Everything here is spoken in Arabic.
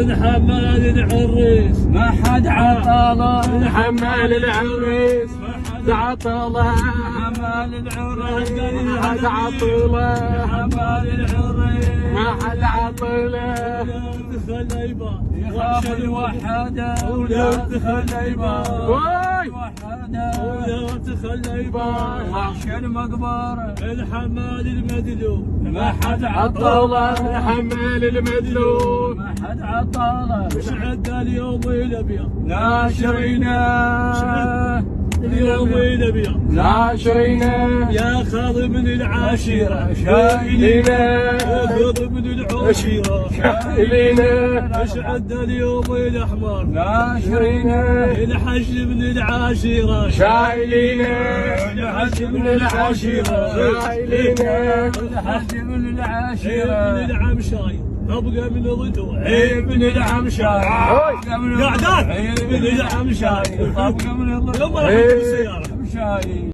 من حمال العريس ما حد عطاله من حمال العريس ما حد عطاله حمال العريس ما حد عطوله حمال العريس ما حد عطوله خليبه يخاف الوحده ولاد خليبه وحده ولاد خليبه وحش المقبره الحمال المدلول ما حد عطاله الحمال المدلول ما حد عطاله مش عدى اليوم الابيض ناشرينا اليوم الابيض ناشرينا يا خاضم من العاشره شايلينا يا خاضم من العاشره شايلينا مش عدى اليوم الاحمر ناشرينا الحج من العاشره شايلينا الحج من العاشره شايلينا الحج من من العاشره العمشاي ابقى من الضلوع ابن العمشاي قعدات ابن العمشاي ابقى من يلا راح بالسياره العمشاي